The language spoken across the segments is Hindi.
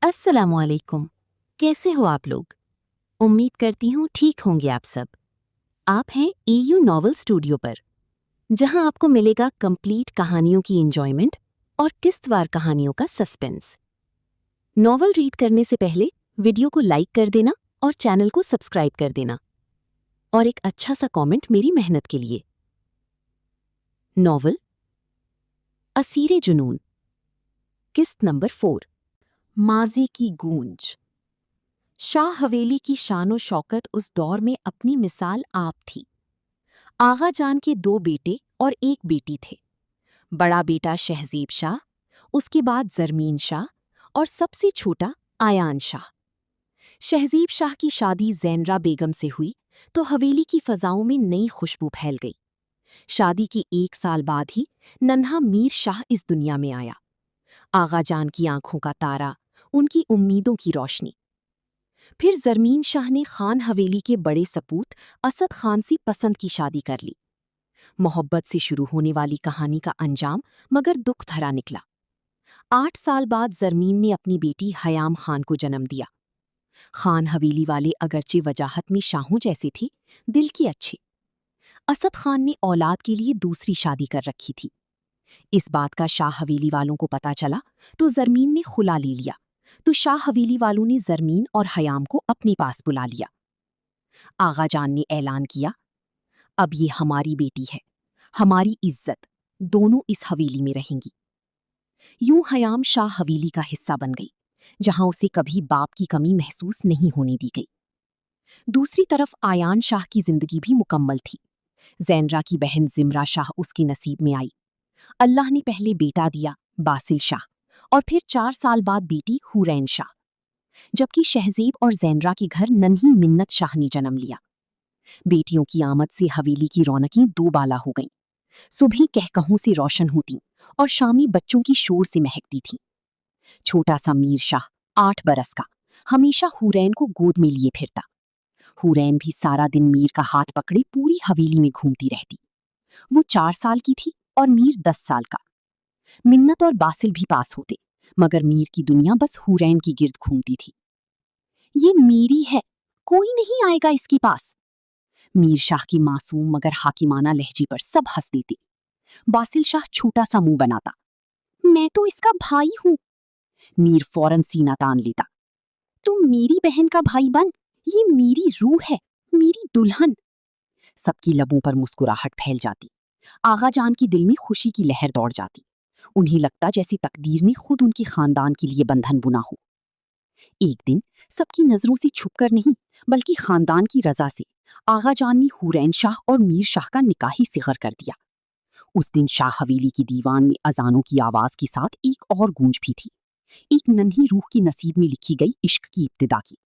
अस्सलामुअलैकुम। कैसे हो आप लोग? उम्मीद करती हूँ ठीक होंगे आप सब। आप हैं एयू नॉवल स्टूडियो पर, जहां आपको मिलेगा कंप्लीट कहानियों की एंजॉयमेंट और किस्तवार कहानियों का सस्पेंस। नॉवल रीड करने से पहले वीडियो को लाइक कर देना और चैनल को सब्सक्राइब कर देना, और एक अच्छा सा कमेंट मेरी मेहनत के लिए। नॉवल असीरे जुनून, किस्त नंबर 4। माजी की गूंज। शाह हवेली की शानो शौकत उस दौर में अपनी मिसाल आप थी। आगा जान के 2 बेटे और 1 बेटी थे। बड़ा बेटा शहजीब शाह, उसके बाद जरमीन शाह और सबसे छोटा आयान शाह। शहजीब शाह की शादी ज़ैनरा बेगम से हुई तो हवेली की फजाओं में नई खुशबू फैल गई। शादी के 1 साल बाद ही नन्हा मीर शाह इस दुनिया में आया। आगा जान की आंखों का तारा, उनकी उम्मीदों की रोशनी। फिर जरमीन शाह ने खान हवेली के बड़े सपूत असद खान से पसंद की शादी कर ली। मोहब्बत से शुरू होने वाली कहानी का अंजाम मगर दुख भरा निकला। 8 साल बाद जरमीन ने अपनी बेटी हयाम खान को जन्म दिया। खान हवेली वाले अगरचे वजाहत में शाहों जैसे थे, दिल के अच्छे। असद खान ने औलाद के लिए दूसरी शादी कर रखी थी। इस बात का शाह हवेली वालों को पता चला तो जरमीन ने खुला ले लिया, तो शाह हवेली वालों ने जरमीन और हयाम को अपने पास बुला लिया। आगा जान ने ऐलान किया, अब ये हमारी बेटी है, हमारी इज्जत, दोनों इस हवेली में रहेंगी। यूं हयाम शाह हवेली का हिस्सा बन गई, जहां उसे कभी बाप की कमी महसूस नहीं होने दी गई। दूसरी तरफ आयान शाह की जिंदगी भी मुकम्मल थी। ज़ैनरा की बहन जिमरा शाह उसके नसीब में आई। अल्लाह ने पहले बेटा दिया, बासिल शाह, और फिर 4 साल बाद बेटी हुरैन शाह। जबकि शहजीब और ज़ैनरा के घर नन्ही मिन्नत शाह ने जन्म लिया। बेटियों की आमद से हवेली की रौनकें दो बाला हो गईं। सुबह कहकहों से रोशन होती और शामी बच्चों की शोर से महकती थी। छोटा सा मीर शाह, 8 बरस का, हमेशा हुरैन को गोद में लिए फिरता। हुरैन भी सारा दिन मीर का हाथ पकड़े पूरी हवेली में घूमती रहती। वो 4 साल की थी और मीर 10 साल का। मिन्नत और बासिल भी पास होते, मगर मीर की दुनिया बस हुरैन की गिर्द घूमती थी। ये मेरी है, कोई नहीं आएगा इसके पास। मीर शाह की मासूम मगर हाकिमाना लहजे पर सब हंस देते। बासिल शाह छोटा सा मुंह बनाता, मैं तो इसका भाई हूं। मीर फौरन सीना तान लेता, तुम मेरी बहन का भाई बन, ये मेरी रूह है, मेरी दुल्हन। सबकी लबों पर मुस्कुराहट फैल जाती। आगा जान की दिल में खुशी की लहर दौड़ जाती। उन्हें लगता जैसे तकदीर ने खुद उनके खानदान के लिए बंधन बुना हो। एक दिन सबकी नजरों से छुपकर नहीं, बल्कि खानदान की रजा से आगा जान ने हुरैन शाह और मीर शाह का निकाही सिगर कर दिया। उस दिन शाह हवेली की दीवान में अजानों की आवाज के साथ एक और गूंज भी थी, एक नन्ही रूह की नसीब में लिखी गई इश्क की इब्तिदा की।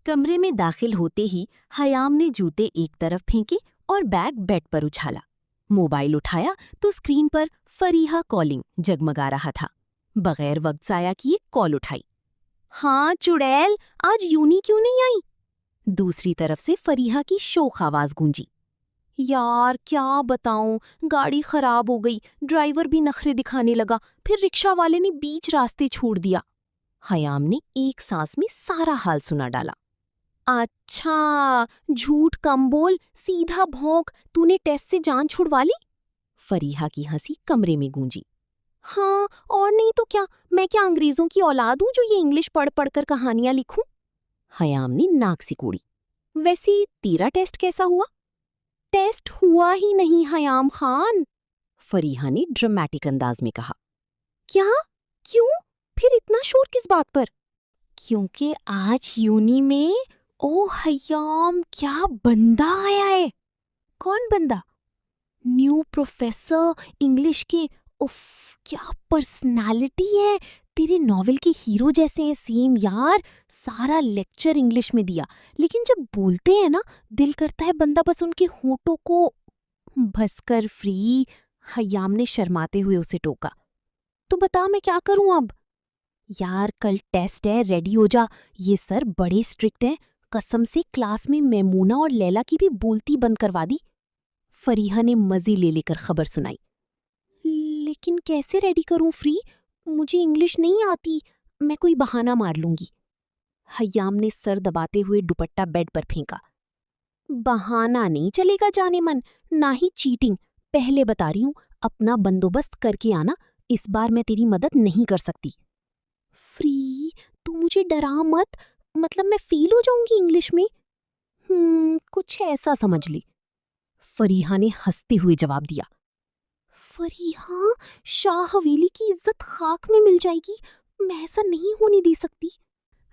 कमरे में दाखिल होते ही हयाम ने जूते एक तरफ फेंके और बैग बेड पर उछाला। मोबाइल उठाया तो स्क्रीन पर फरीहा कॉलिंग जगमगा रहा था। बगैर वक्त जाया किए कॉल उठाई। हाँ चुड़ैल, आज यूनी क्यों नहीं आई? दूसरी तरफ से फरीहा की शोख आवाज गूंजी। यार क्या बताऊं, गाड़ी खराब हो गई, ड्राइवर भी नखरे दिखाने लगा, फिर रिक्शा वाले ने बीच रास्ते छोड़ दिया। हयाम ने एक सांस में सारा हाल सुना डाला। अच्छा, झूठ कम बोल, सीधा भौंक, तूने टेस्ट से जान छुड़वा ली? फरीहा की हंसी कमरे में गूंजी। हाँ, और नहीं तो क्या, मैं क्या अंग्रेजों की औलाद हूं जो ये इंग्लिश पढ़ पढ़कर कहानियां लिखूं? हयाम ने नाक सिकोड़ी। वैसे तेरा टेस्ट कैसा हुआ? टेस्ट हुआ ही नहीं हयाम खान, फरीहा ने ड्रामेटिक अंदाज में कहा। क्या? क्यों? फिर इतना शोर किस बात पर? क्योंकि आज यूनी में, ओ हयाम, क्या बंदा आया है। कौन बंदा? न्यू प्रोफेसर इंग्लिश के। उफ, क्या पर्सनालिटी है, तेरे नॉवेल के हीरो जैसे हैं सेम यार। सारा लेक्चर इंग्लिश में दिया, लेकिन जब बोलते हैं ना, दिल करता है बंदा बस उनके होठों को भसकर फ्री। हयाम ने शर्माते हुए उसे टोका। तो बता मैं क्या करूं अब? यार कल टेस्ट है, रेडी हो जा। ये सर बड़े स्ट्रिक्ट हैं, कसम से क्लास में मैमूना और लैला की भी बोलती बंद करवा दी। फरीहा ने मज़े ले लेकर खबर सुनाई। लेकिन कैसे रेडी करूं फ्री? मुझे इंग्लिश नहीं आती, मैं कोई बहाना मार लूंगी। हय्याम ने सर दबाते हुए दुपट्टा बेड पर फेंका। बहाना नहीं चलेगा जाने मन, ना ही चीटिंग। पहले बता रही हूं, अपना बंदोबस्त करके आना, इस बार मैं तेरी मदद नहीं कर सकती। फ्री, तू मुझे डरा मत, मतलब मैं फेल हो जाऊंगी इंग्लिश में। कुछ ऐसा समझ ली। फरीहा ने हंसते हुए जवाब दिया। फरीहा, शाह हवेली की इज्जत खाक में मिल जाएगी, मैं ऐसा नहीं होने दे सकती।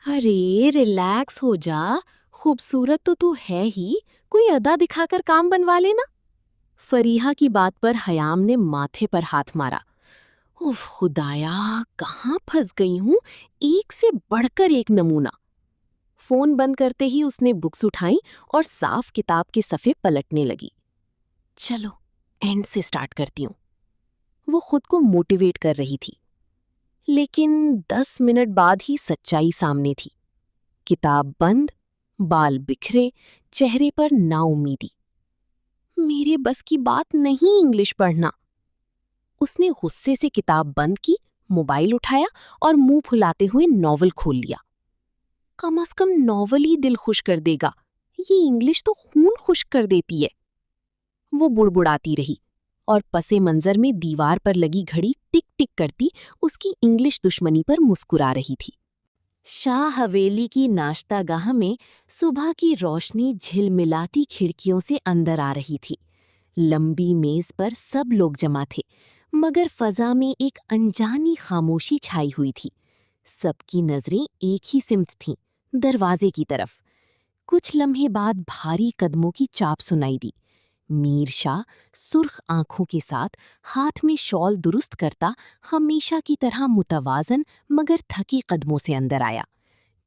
अरे रिलैक्स हो जा, खूबसूरत तो तू है ही, कोई अदा दिखाकर काम बनवा लेना। फरीहा की बात पर हयाम ने माथे पर हाथ मारा। उफ खुदाया, कहाँ फंस गई हूँ, एक से बढ़कर एक नमूना। फोन बंद करते ही उसने बुक्स उठाई और साफ किताब के सफ़े पलटने लगी। चलो एंड से स्टार्ट करती हूँ। वो खुद को मोटिवेट कर रही थी, लेकिन 10 मिनट बाद ही सच्चाई सामने थी। किताब बंद, बाल बिखरे, चेहरे पर नाउमीदी। मेरे बस की बात नहीं इंग्लिश पढ़ना। उसने गुस्से से किताब बंद की, मोबाइल उठाया और मुंह फुलाते हुए नॉवल खोल लिया। कम से कम नॉवल ही दिल खुश कर देगा, ये इंग्लिश तो खून खुश कर देती है। वो बुड़बुड़ाती रही और पसे मंजर में दीवार पर लगी घड़ी टिक टिक करती उसकी इंग्लिश दुश्मनी पर मुस्कुरा रही थी। शाह हवेली की नाश्तागाह में सुबह की रोशनी झिलमिलाती खिड़कियों से अंदर आ रही थी। लंबी मेज पर सब लोग जमा थे, मगर फजा में एक अनजानी खामोशी छाई हुई थी। सबकी नजरें एक ही सिमत थीं, दरवाजे की तरफ। कुछ लम्हे बाद भारी कदमों की चाप सुनाई दी। मीर शाह सुर्ख आंखों के साथ, हाथ में शॉल दुरुस्त करता, हमेशा की तरह मुतवाजन मगर थकी कदमों से अंदर आया।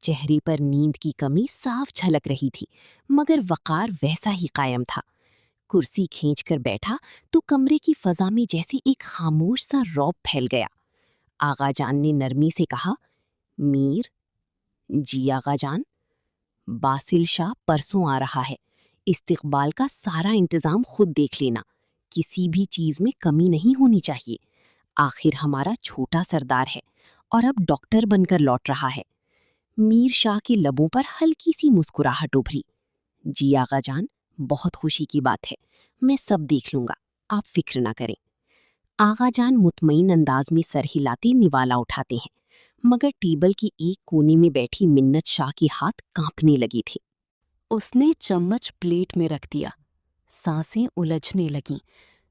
चेहरे पर नींद की कमी साफ झलक रही थी, मगर वक़ार वैसा ही कायम था। कुर्सी खींचकर बैठा तो कमरे की फजा में जैसे एक खामोश सा रौब फैल गया। आगा जान ने नरमी से कहा, मीर। जी आगा जान। बासिल शाह परसों आ रहा है, इस्तिकबाल का सारा इंतजाम खुद देख लेना, किसी भी चीज में कमी नहीं होनी चाहिए। आखिर हमारा छोटा सरदार है और अब डॉक्टर बनकर लौट रहा है। मीर शाह के लबों पर हल्की सी मुस्कुराहट उभरी। जी आगा जान, बहुत खुशी की बात है, मैं सब देख लूंगा, आप फिक्र ना करें। आगा जान मुतमईन अंदाज में सर हिलाते निवाला उठाते हैं, मगर टेबल की एक कोने में बैठी मिन्नत शाह की हाथ कांपने लगी थी। उसने चम्मच प्लेट में रख दिया। सांसें उलझने लगीं,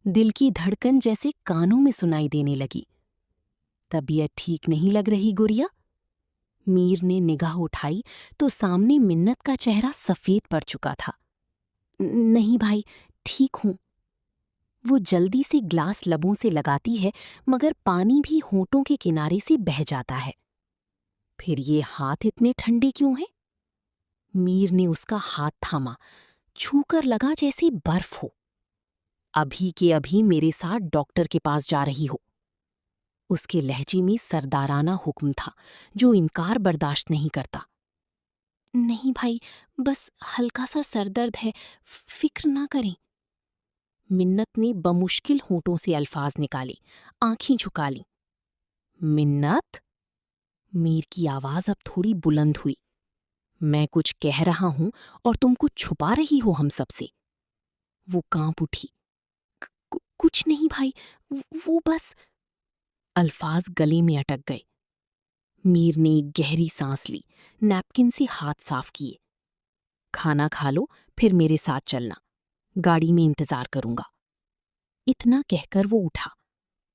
दिल की धड़कन जैसे कानों में सुनाई देने लगी। तबीयत ठीक नहीं लग रही गुड़िया? मीर ने निगाह उठाई तो सामने मिन्नत का चेहरा सफेद पड़ चुका था। नहीं भाई, ठीक हूं। वो जल्दी से ग्लास लबों से लगाती है, मगर पानी भी होंठों के किनारे से बह जाता है। फिर ये हाथ इतने ठंडे क्यों हैं? मीर ने उसका हाथ थामा, छूकर लगा जैसे बर्फ हो। अभी के अभी मेरे साथ डॉक्टर के पास जा रही हो। उसके लहजे में सरदाराना हुक्म था, जो इनकार बर्दाश्त नहीं करता। नहीं भाई, बस हल्का सा सरदर्द है, फिक्र ना करें। मिन्नत ने बमुश्किल होंठों से अल्फाज निकाले, आंखें झुका लीं। मिन्नत? मीर की आवाज अब थोड़ी बुलंद हुई। मैं कुछ कह रहा हूं और तुम कुछ छुपा रही हो हम सबसे। वो कांप उठी। कुछ नहीं भाई, वो बस। अल्फाज गले में अटक गए। मीर ने एक गहरी सांस ली, नैपकिन से हाथ साफ किए। खाना खा लो, फिर मेरे साथ चलना, गाड़ी में इंतजार करूंगा। इतना कहकर वो उठा।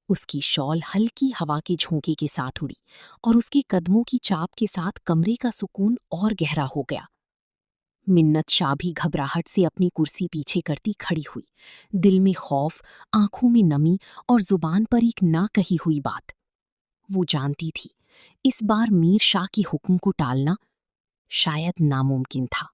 उसकी शॉल हल्की हवा के झोंके के साथ उड़ी और उसके कदमों की चाप के साथ कमरे का सुकून और गहरा हो गया। मिन्नत शाह भी घबराहट से अपनी कुर्सी पीछे करती खड़ी हुई, दिल में खौफ, आंखों में नमी और जुबान पर एक ना कही हुई बात। वो जानती थी, इस बार मीर शाह के हुक्म को टालना शायद नामुमकिन था।